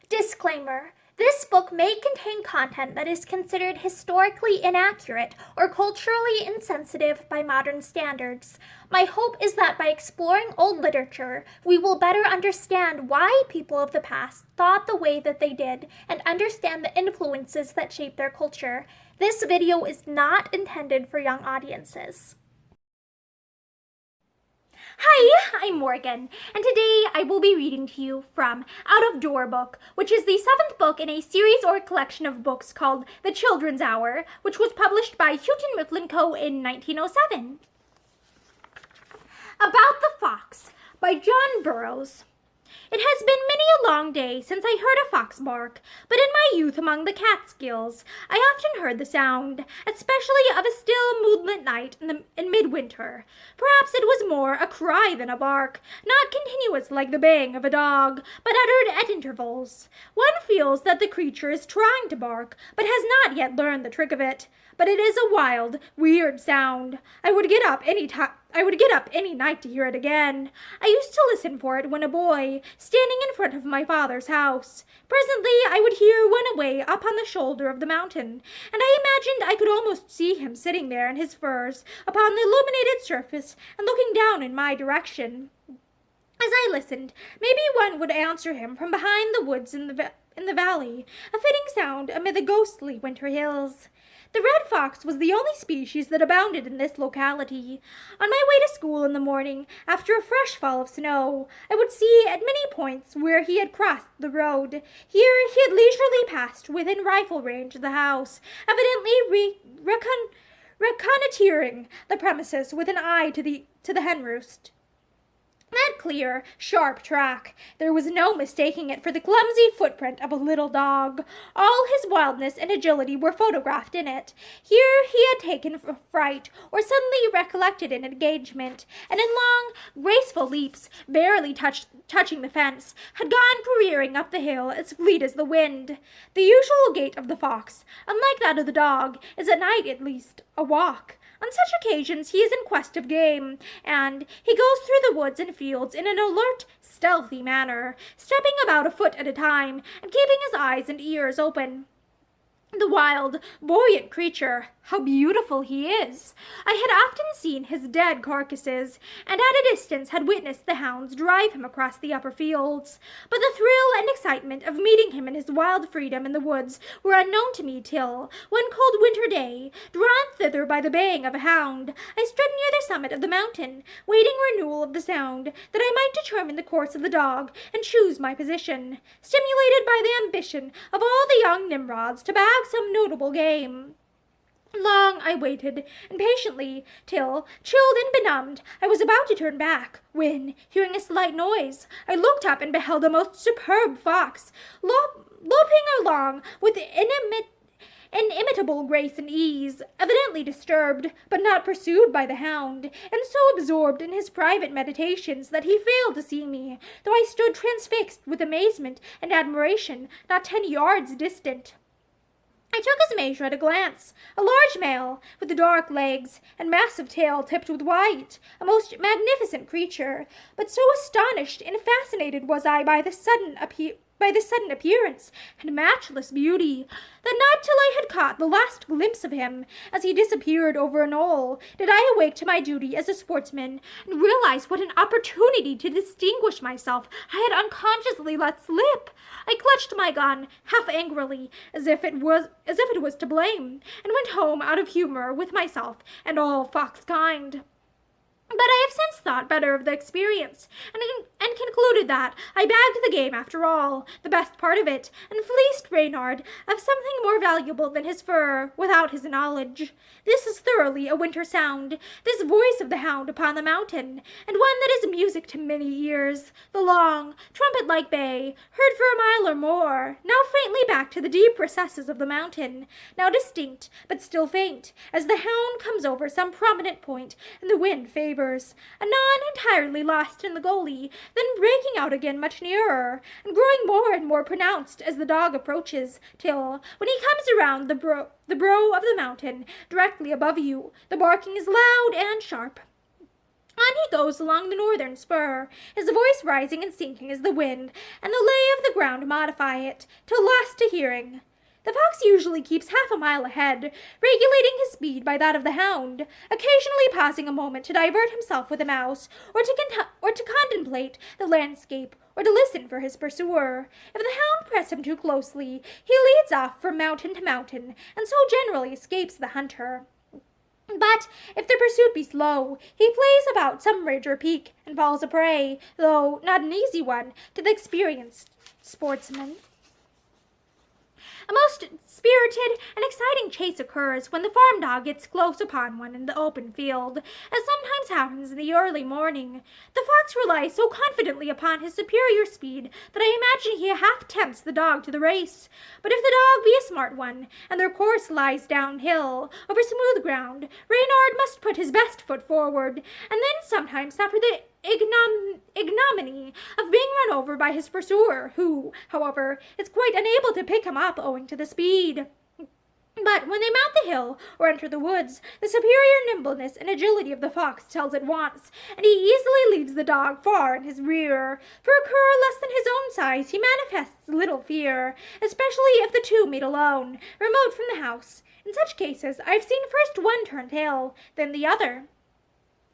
Disclaimer. This book may contain content that is considered historically inaccurate or culturally insensitive by modern standards. My hope is that by exploring old literature, we will better understand why people of the past thought the way that they did and understand the influences that shape their culture. This video is not intended for young audiences. Hi, I'm Morgan, and today I will be reading to you from Out of Door Book, which is the 7th book in a series or collection of books called The Children's Hour, which was published by Houghton Mifflin Co. in 1907. About the Fox by John Burroughs. It has been many a long day since I heard a fox bark, but in my youth among the Catskills I often heard the sound, especially of a still moonlit night in midwinter. Perhaps it was more a cry than a bark, not continuous like the baying of a dog, but uttered at intervals. One feels that the creature is trying to bark, but has not yet learned the trick of it. But it is a wild, weird sound. I would get up any night to hear it again. I used to listen for it when a boy, standing in front of my father's house. Presently I would hear one away up on the shoulder of the mountain, and I imagined I could almost see him sitting there in his furs upon the illuminated surface and looking down in my direction. As I listened, maybe one would answer him from behind the woods in the valley, a fitting sound amid the ghostly winter hills. The red fox was the only species that abounded in this locality. On my way to school in the morning, after a fresh fall of snow, I would see at many points where he had crossed the road. Here he had leisurely passed within rifle range of the house, evidently reconnoitering the premises with an eye to the hen roost. That clear, sharp track, there was no mistaking it for the clumsy footprint of a little dog. All his wildness and agility were photographed in it. Here he had taken fright, or suddenly recollected an engagement, and in long, graceful leaps, barely touching the fence, had gone careering up the hill as fleet as the wind. The usual gait of the fox, unlike that of the dog, is at night at least a walk. On such occasions he is in quest of game, and he goes through the woods and fields in an alert, stealthy manner, stepping about a foot at a time, and keeping his eyes and ears open. The wild, buoyant creature, how beautiful he is! I had often seen his dead carcasses, and at a distance had witnessed the hounds drive him across the upper fields. But the thrill and excitement of meeting him in his wild freedom in the woods were unknown to me till, one cold winter day, drawn thither by the baying of a hound, I stood near the summit of the mountain, waiting renewal of the sound, that I might determine the course of the dog and choose my position, stimulated by the ambition of all the young Nimrods to bag some notable game. Long I waited, impatiently, till, chilled and benumbed, I was about to turn back, when, hearing a slight noise, I looked up and beheld a most superb fox, loping along with inimitable grace and ease, evidently disturbed, but not pursued by the hound, and so absorbed in his private meditations that he failed to see me, though I stood transfixed with amazement and admiration not 10 yards distant. I took his measure at a glance, a large male, with dark legs and massive tail tipped with white, a most magnificent creature, but so astonished and fascinated was I by the sudden appearance and matchless beauty, that not till I had caught the last glimpse of him, as he disappeared over a knoll, did I awake to my duty as a sportsman, and realize what an opportunity to distinguish myself I had unconsciously let slip. I clutched my gun, half angrily, as if it was to blame, and went home out of humor with myself and all fox kind. But I have since thought better of the experience, and concluded that I bagged the game after all, the best part of it, and fleeced Reynard of something more valuable than his fur, without his knowledge. This is thoroughly a winter sound, this voice of the hound upon the mountain, and one that is music to many ears, the long, trumpet-like bay, heard for a mile or more, now faintly back to the deep recesses of the mountain, now distinct, but still faint, as the hound comes over some prominent point, and the wind favors, anon entirely lost in the gully, then breaking out again much nearer, and growing more and more pronounced as the dog approaches, till, when he comes around the brow of the mountain, directly above you, the barking is loud and sharp. On he goes along the northern spur, his voice rising and sinking as the wind and the lay of the ground modify it, till lost to hearing. The fox usually keeps half a mile ahead, regulating his speed by that of the hound, occasionally pausing a moment to divert himself with a mouse, or to contemplate the landscape, or to listen for his pursuer. If the hound press him too closely, he leads off from mountain to mountain, and so generally escapes the hunter. But if the pursuit be slow, he plays about some ridge or peak, and falls a prey, though not an easy one, to the experienced sportsman. A most spirited and exciting chase occurs when the farm dog gets close upon one in the open field, as sometimes happens in the early morning. The fox relies so confidently upon his superior speed that I imagine he half tempts the dog to the race. But if the dog be a smart one, and their course lies downhill, over smooth ground, Reynard must put his best foot forward, and then sometimes suffer the ignominy of being run over by his pursuer, who, however, is quite unable to pick him up owing to the speed. But when they mount the hill or enter the woods, the superior nimbleness and agility of the fox tells at once, and he easily leads the dog far in his rear. For a cur less than his own size, he manifests little fear, especially if the two meet alone, remote from the house. In such cases, I have seen first one turn tail, then the other.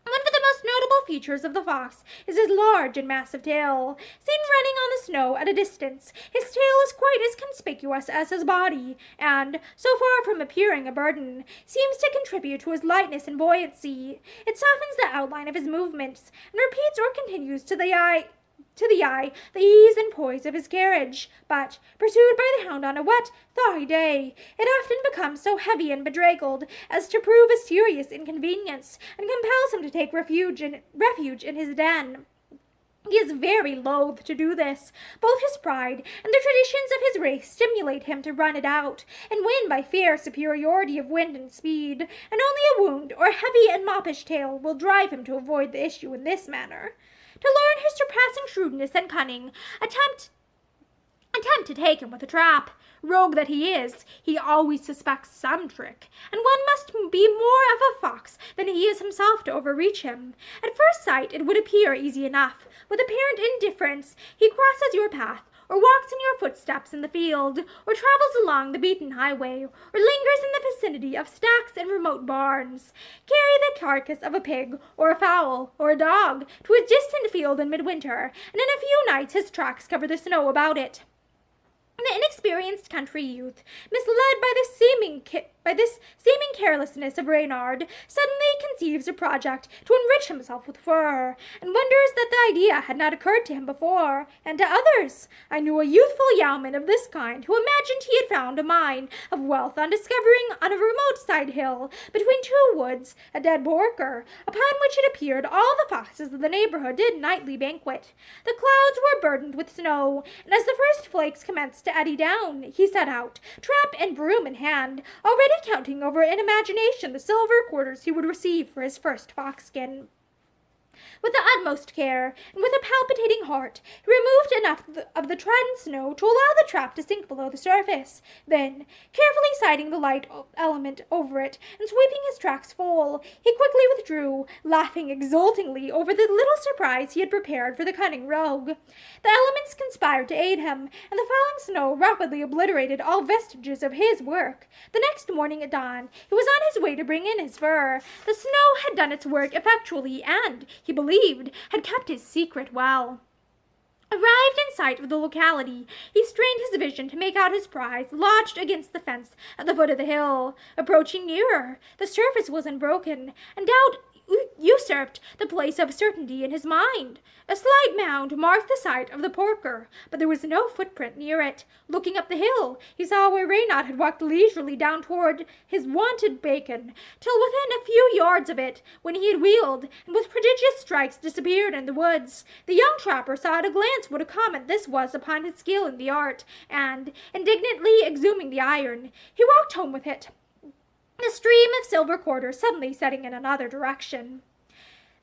One of the most notable features of the fox is his large and massive tail. Seen running on the snow at a distance, his tail is quite as conspicuous as his body, and, so far from appearing a burden, seems to contribute to his lightness and buoyancy. It softens the outline of his movements, and repeats or continues to the eye the ease and poise of his carriage, but, pursued by the hound on a wet, thawy day, it often becomes so heavy and bedraggled as to prove a serious inconvenience, and compels him to take refuge in his den. He is very loath to do this. Both his pride and the traditions of his race stimulate him to run it out, and win by fair superiority of wind and speed, and only a wound or heavy and moppish tail will drive him to avoid the issue in this manner. To learn his surpassing shrewdness and cunning, attempt to take him with a trap. Rogue that he is, he always suspects some trick, and one must be more of a fox than he is himself to overreach him. At first sight it would appear easy enough. With apparent indifference he crosses your path, or walks in your footsteps in the field, or travels along the beaten highway, or lingers in the vicinity of stacks and remote barns. Carry the carcass of a pig, or a fowl, or a dog, to a distant field in midwinter, and in a few nights his tracks cover the snow about it. The inexperienced country youth, misled by this seeming carelessness of Reynard, suddenly conceives a project to enrich himself with fur, and wonders that the idea had not occurred to him before, and to others. I knew a youthful yeoman of this kind who imagined he had found a mine of wealth on discovering on a remote side hill, between two woods, a dead porker, upon which it appeared all the foxes of the neighborhood did nightly banquet. The clouds were burdened with snow, and as the first flakes commenced to eddy down, he set out, trap and broom in hand, already counting over in imagination the silver quarters he would receive for his first fox-skin. With the utmost care, and with a palpitating heart, he removed enough of the trodden snow to allow the trap to sink below the surface. Then, carefully sighting the light element over it, and sweeping his tracks full, he quickly withdrew, laughing exultingly over the little surprise he had prepared for the cunning rogue. The elements conspired to aid him, and the falling snow rapidly obliterated all vestiges of his work. The next morning at dawn, he was on his way to bring in his fur. The snow had done its work effectually, and, he believed, had kept his secret well. Arrived in sight of the locality, he strained his vision to make out his prize lodged against the fence at the foot of the hill. Approaching nearer, the surface was unbroken, and doubt usurped the place of certainty in his mind. A slight mound marked the site of the porker, but there was no footprint near it. Looking up the hill, he saw where Reynard had walked leisurely down toward his wonted bacon, till within a few yards of it, when he had wheeled, and with prodigious strikes disappeared in the woods. The young trapper saw at a glance what a comment this was upon his skill in the art, and, indignantly exhuming the iron, he walked home with it, the stream of silver quarters suddenly setting in another direction.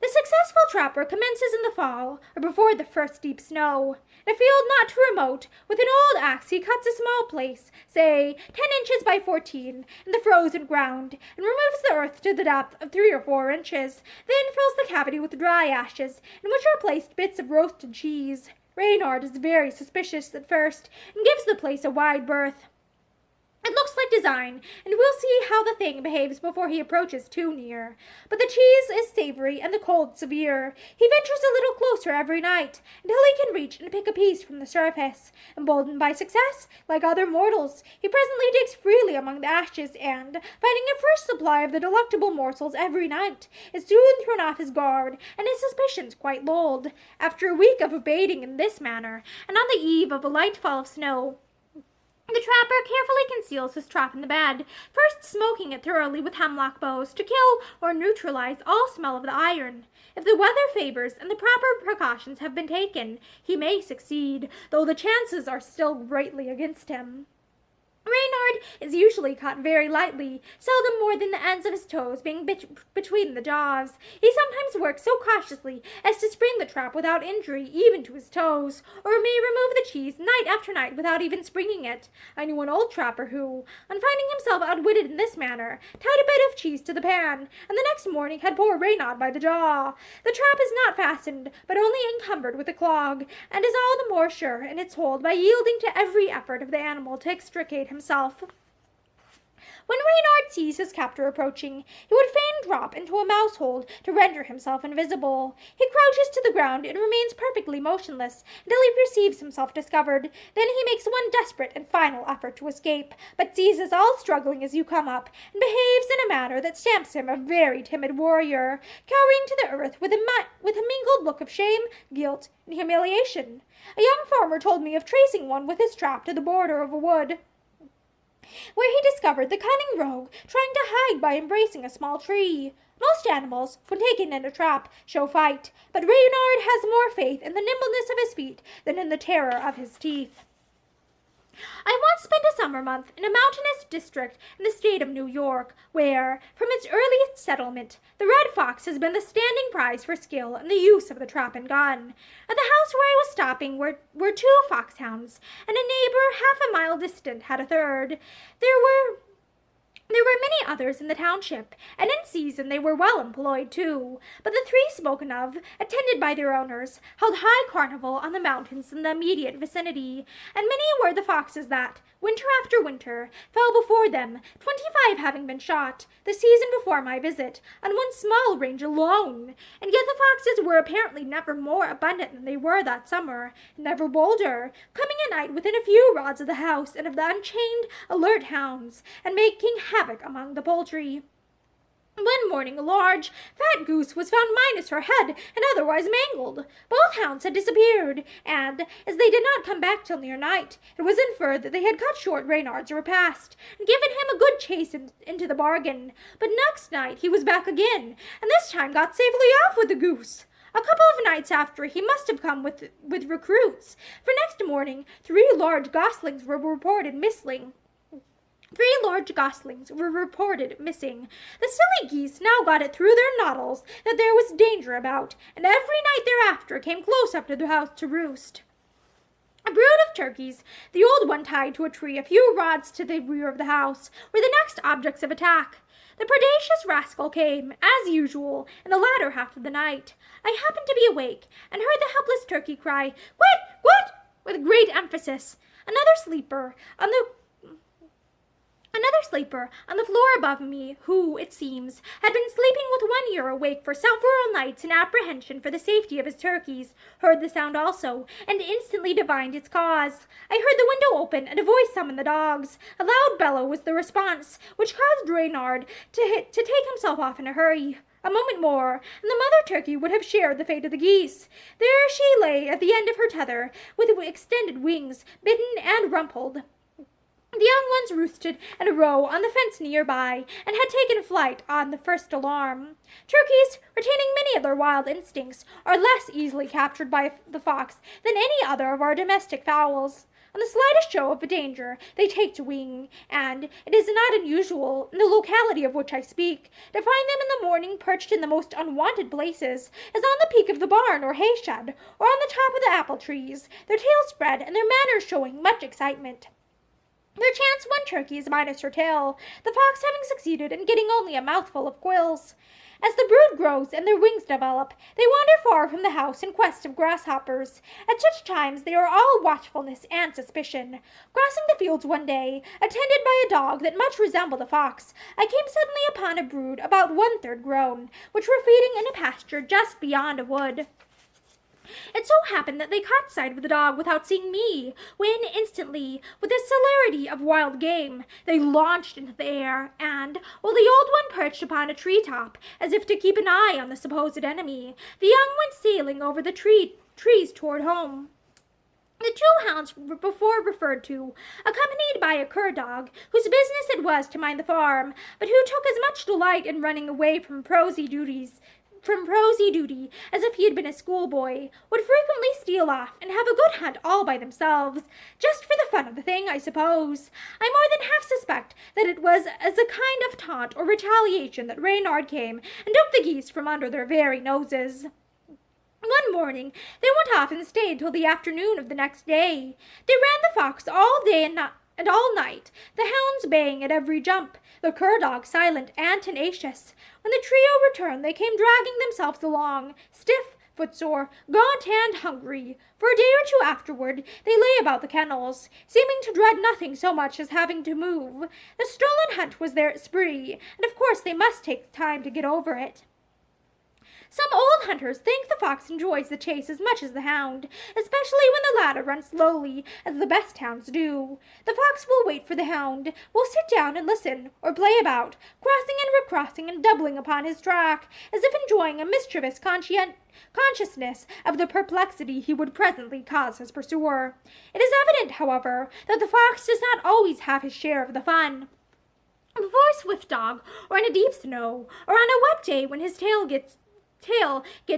The successful trapper commences in the fall, or before the first deep snow. In a field not too remote, with an old axe he cuts a small place, say 10 inches by 14, in the frozen ground, and removes the earth to the depth of 3 or 4 inches, then fills the cavity with dry ashes, in which are placed bits of roasted cheese. Reynard is very suspicious at first, and gives the place a wide berth. It looks like design, and we'll see how the thing behaves before he approaches too near. But the cheese is savory and the cold severe. He ventures a little closer every night, until he can reach and pick a piece from the surface. Emboldened by success, like other mortals, he presently digs freely among the ashes and, finding a fresh supply of the delectable morsels every night, is soon thrown off his guard, and his suspicions quite lulled. After a week of abating in this manner, and on the eve of a light fall of snow, the trapper carefully conceals his trap in the bed, first smoking it thoroughly with hemlock boughs to kill or neutralize all smell of the iron. If the weather favors and the proper precautions have been taken, he may succeed, though the chances are still greatly against him. Reynard is usually caught very lightly, seldom more than the ends of his toes being between the jaws. He sometimes works so cautiously as to spring the trap without injury even to his toes, or may remove the cheese night after night without even springing it. I knew an old trapper who, on finding himself outwitted in this manner, tied a bit of cheese to the pan, and the next morning had poor Reynard by the jaw. The trap is not fastened, but only encumbered with a clog, and is all the more sure in its hold by yielding to every effort of the animal to extricate himself. When Reynard sees his captor approaching, he would fain drop into a mouse hole to render himself invisible. He crouches to the ground and remains perfectly motionless until he perceives himself discovered. Then he makes one desperate and final effort to escape, but seizes all struggling as you come up, and behaves in a manner that stamps him a very timid warrior, cowering to the earth with a mingled look of shame, guilt, and humiliation. A young farmer told me of tracing one with his trap to the border of a wood, where he discovered the cunning rogue trying to hide by embracing a small tree. Most animals, when taken in a trap, show fight, but Reynard has more faith in the nimbleness of his feet than in the terror of his teeth. I once spent a summer month in a mountainous district in the state of New York, where, from its earliest settlement, the red fox has been the standing prize for skill in the use of the trap and gun. At the house where I was stopping were 2 foxhounds, and a neighbor half a mile distant had a third. There were many others in the township, and in season they were well employed too, but the 3 spoken of, attended by their owners, held high carnival on the mountains in the immediate vicinity, and many were the foxes that, winter after winter, fell before them, 25 having been shot, the season before my visit, on one small range alone, and yet the foxes were apparently never more abundant than they were that summer, and never bolder, coming at night within a few rods of the house and of the unchained, alert hounds, and making havoc among the poultry. One morning a large, fat goose was found minus her head and otherwise mangled. Both hounds had disappeared, and, as they did not come back till near night, it was inferred that they had cut short Reynard's repast, and given him a good chase into the bargain. But next night he was back again, and this time got safely off with the goose. A couple of nights after, he must have come with recruits, for next morning 3 large goslings were reported missing. The silly geese now got it through their noddles that there was danger about, and every night thereafter came close up to the house to roost. A brood of turkeys, the old one tied to a tree a few rods to the rear of the house, were the next objects of attack. The predacious rascal came, as usual, in the latter half of the night. I happened to be awake, and heard the helpless turkey cry, "What?" with great emphasis. Another sleeper on the floor above me, who, it seems, had been sleeping with one ear awake for several nights in apprehension for the safety of his turkeys, heard the sound also, and instantly divined its cause. I heard the window open, and a voice summon the dogs. A loud bellow was the response, which caused Reynard to take himself off in a hurry. A moment more, and the mother turkey would have shared the fate of the geese. There she lay at the end of her tether, with extended wings, bitten and rumpled. The young ones roosted in a row on the fence near by, and had taken flight on the first alarm. Turkeys, retaining many of their wild instincts, are less easily captured by the fox than any other of our domestic fowls. On the slightest show of a danger, they take to wing, and it is not unusual, in the locality of which I speak, to find them in the morning perched in the most unwonted places, as on the peak of the barn or hay shed, or on the top of the apple trees, their tails spread and their manners showing much excitement. There chance one turkey is minus her tail, the fox having succeeded in getting only a mouthful of quills. As the brood grows and their wings develop, they wander far from the house in quest of grasshoppers. At such times they are all watchfulness and suspicion. Crossing the fields one day, attended by a dog that much resembled a fox, I came suddenly upon a brood about 1/3 grown, which were feeding in a pasture just beyond a wood. It so happened that they caught sight of the dog without seeing me, when instantly, with the celerity of wild game, they launched into the air, and, while the old one perched upon a tree-top, as if to keep an eye on the supposed enemy, the young went sailing over the trees toward home. The two hounds before referred to, accompanied by a cur dog, whose business it was to mind the farm, but who took as much delight in running away from prosy duty as if he had been a schoolboy, would frequently steal off and have a good hunt all by themselves, just for the fun of the thing, I suppose. I more than half suspect that it was as a kind of taunt or retaliation that Reynard came and took the geese from under their very noses. One morning they went off and stayed till the afternoon of the next day. They ran the fox all day and all night, the hounds baying at every jump, the cur dog silent and tenacious. When the trio returned, they came dragging themselves along, stiff, footsore, gaunt, and hungry. For a day or two afterward, they lay about the kennels, seeming to dread nothing so much as having to move. The stolen hunt was their spree, and of course they must take time to get over it. Some old hunters think the fox enjoys the chase as much as the hound, especially when the latter runs slowly, as the best hounds do. The fox will wait for the hound, will sit down and listen, or play about, crossing and recrossing and doubling upon his track, as if enjoying a mischievous consciousness of the perplexity he would presently cause his pursuer. It is evident, however, that the fox does not always have his share of the fun. Before a swift dog, or in a deep snow, or on a wet day when his tail gets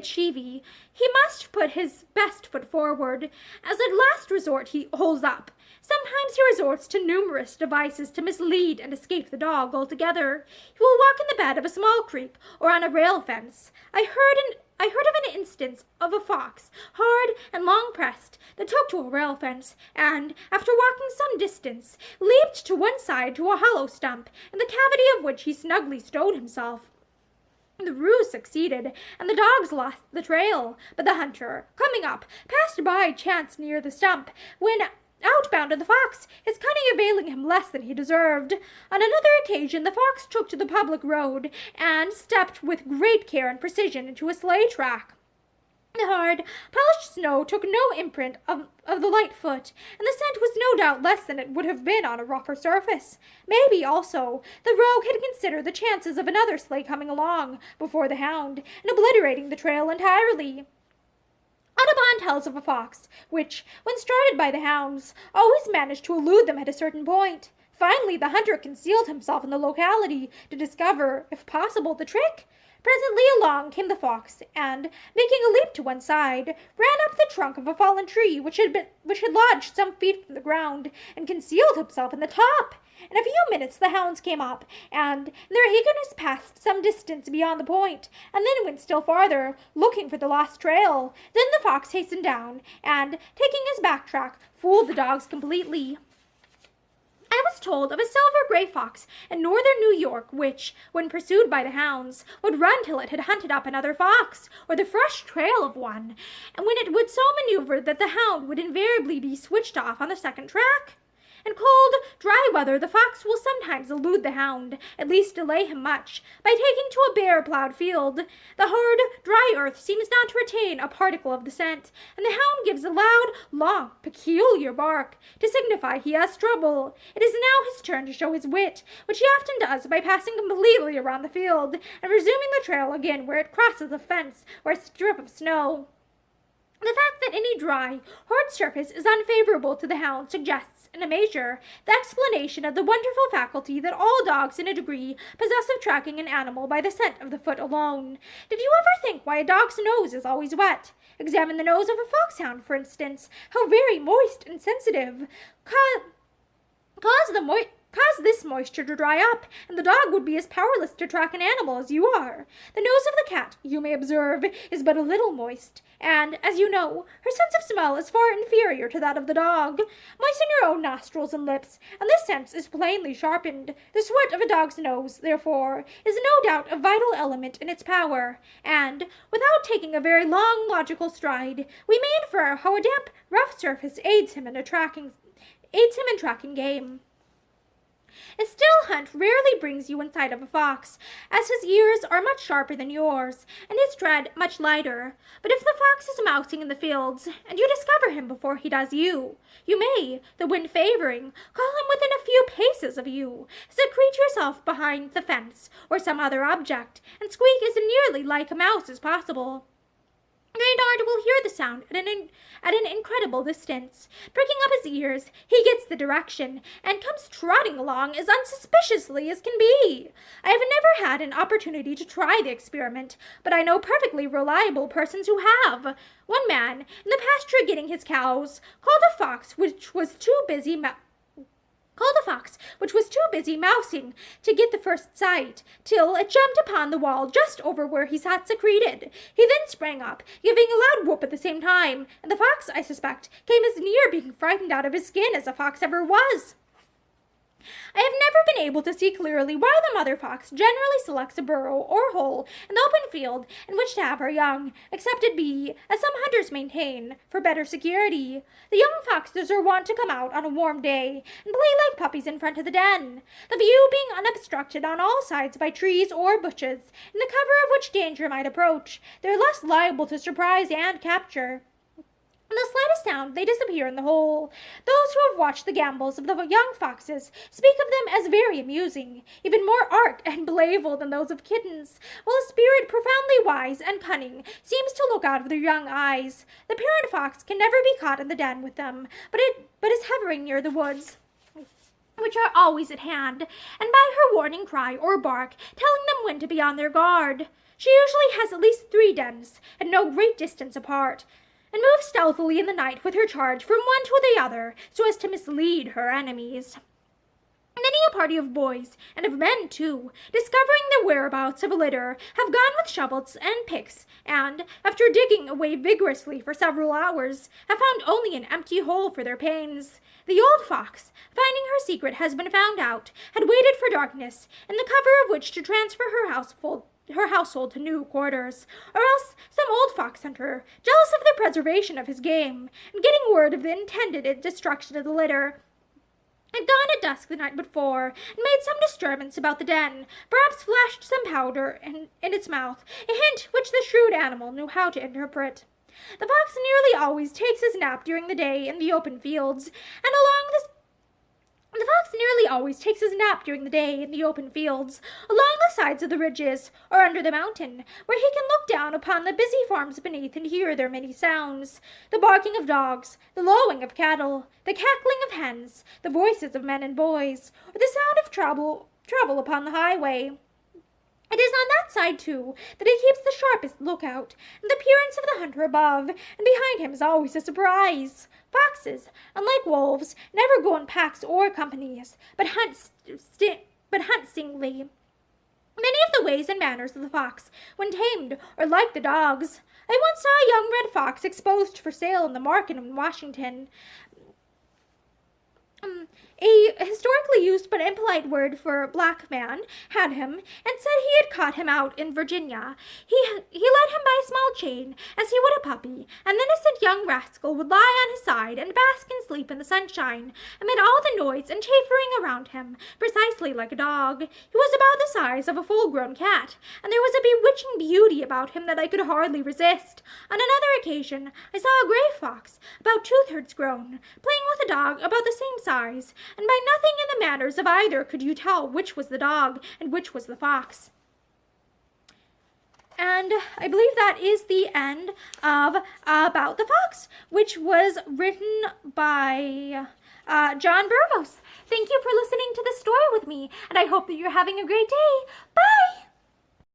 sheavy, he must put his best foot forward. As a last resort he holds up. Sometimes he resorts to numerous devices to mislead and escape the dog altogether. He will walk in the bed of a small creek or on a rail fence. I heard of an instance of a fox, hard and long pressed, that took to a rail fence, and, after walking some distance, leaped to one side to a hollow stump, in the cavity of which he snugly stowed himself. The ruse succeeded, and the dogs lost the trail, but the hunter, coming up, passed by chance near the stump, when out bounded the fox, his cunning availing him less than he deserved. On another occasion the fox took to the public road, and stepped with great care and precision into a sleigh track. The hard, polished snow took no imprint of the light foot, and the scent was no doubt less than it would have been on a rougher surface. Maybe, also, the rogue had considered the chances of another sleigh coming along before the hound, and obliterating the trail entirely. Audubon tells of a fox, which, when started by the hounds, always managed to elude them at a certain point. Finally, the hunter concealed himself in the locality to discover, if possible, the trick. Presently along came the fox, and, making a leap to one side, ran up the trunk of a fallen tree which had lodged some feet from the ground, and concealed himself in the top. In a few minutes the hounds came up, and, in their eagerness, passed some distance beyond the point, and then went still farther, looking for the lost trail. Then the fox hastened down, and, taking his back track, fooled the dogs completely. I was told of a silver-gray fox in northern New York which, when pursued by the hounds, would run till it had hunted up another fox, or the fresh trail of one, and when it would so maneuver that the hound would invariably be switched off on the second track. In cold, dry weather the fox will sometimes elude the hound, at least delay him much, by taking to a bare-ploughed field. The hard, dry earth seems not to retain a particle of the scent, and the hound gives a loud, long, peculiar bark, to signify he has trouble. It is now his turn to show his wit, which he often does by passing completely around the field, and resuming the trail again where it crosses a fence or a strip of snow. The fact that any dry, hard surface is unfavorable to the hound suggests, in a measure, the explanation of the wonderful faculty that all dogs in a degree possess of tracking an animal by the scent of the foot alone. Did you ever think why a dog's nose is always wet? Examine the nose of a foxhound, for instance. How very moist and sensitive. Cause this moisture to dry up, and the dog would be as powerless to track an animal as you are. The nose of the cat, you may observe, is but a little moist, and, as you know, her sense of smell is far inferior to that of the dog. Moisten your own nostrils and lips, and this sense is plainly sharpened. The sweat of a dog's nose, therefore, is no doubt a vital element in its power, and, without taking a very long logical stride, we may infer how a damp, rough surface aids him in tracking game. A still hunt rarely brings you in sight of a fox, as his ears are much sharper than yours, and his tread much lighter. But if the fox is mousing in the fields, and you discover him before he does you, you may, the wind favoring, call him within a few paces of you, secrete yourself behind the fence, or some other object, and squeak as nearly like a mouse as possible. Reynard will hear the sound at an incredible distance. Pricking up his ears, he gets the direction, and comes trotting along as unsuspiciously as can be. I have never had an opportunity to try the experiment, but I know perfectly reliable persons who have. One man, in the pasture getting his cows, called a fox which was too busy mousing to get the first sight, till it jumped upon the wall just over where he sat secreted. He then sprang up, giving a loud whoop at the same time, and the fox, I suspect, came as near being frightened out of his skin as a fox ever was. I have never been able to see clearly why the mother fox generally selects a burrow or hole in the open field in which to have her young, except it be, as some hunters maintain, for better security. The young foxes are wont to come out on a warm day and play like puppies in front of the den, the view being unobstructed on all sides by trees or bushes, in the cover of which danger might approach. They are less liable to surprise and capture. On the slightest sound, they disappear in the hole. Those who have watched the gambols of the young foxes speak of them as very amusing, even more art and playful than those of kittens, while a spirit profoundly wise and cunning seems to look out of their young eyes. The parent fox can never be caught in the den with them, but is hovering near the woods, which are always at hand, and by her warning cry or bark, telling them when to be on their guard. She usually has at least 3 dens, at no great distance apart, and moves stealthily in the night with her charge from one to the other, so as to mislead her enemies. Many a party of boys, and of men too, discovering the whereabouts of a litter, have gone with shovels and picks, and, after digging away vigorously for several hours, have found only an empty hole for their pains. The old fox, finding her secret has been found out, had waited for darkness, in the cover of which to transfer her household to new quarters, or else some old fox hunter, jealous of the preservation of his game, and getting word of the intended destruction of the litter, had gone at dusk the night before, and made some disturbance about the den, perhaps flashed some powder in its mouth, a hint which the shrewd animal knew how to interpret. The fox nearly always takes his nap during the day in the open fields, and along the sides of the ridges, or under the mountain, where he can look down upon the busy farms beneath and hear their many sounds: the barking of dogs, the lowing of cattle, the cackling of hens, the voices of men and boys, or the sound of travel upon the highway. It is on that side, too, that he keeps the sharpest lookout, and the appearance of the hunter above and behind him is always a surprise. Foxes, unlike wolves, never go in packs or companies, but hunt singly. Many of the ways and manners of the fox, when tamed, are like the dog's. I once saw a young red fox exposed for sale in the market in Washington. A historically used but impolite word for black man had him, and said he had caught him out in Virginia. He led him by a small chain, as he would a puppy, and the innocent young rascal would lie on his side and bask and sleep in the sunshine, amid all the noise and chaffering around him, precisely like a dog. He was about the size of a full-grown cat, and there was a bewitching beauty about him that I could hardly resist. On another occasion, I saw a gray fox, about 2/3 grown, playing with a dog about the same size, and by nothing in the manners of either could you tell which was the dog and which was the fox. And I believe that is the end of About the Fox, which was written by John Burroughs. Thank you for listening to the story with me, and I hope that you're having a great day. Bye!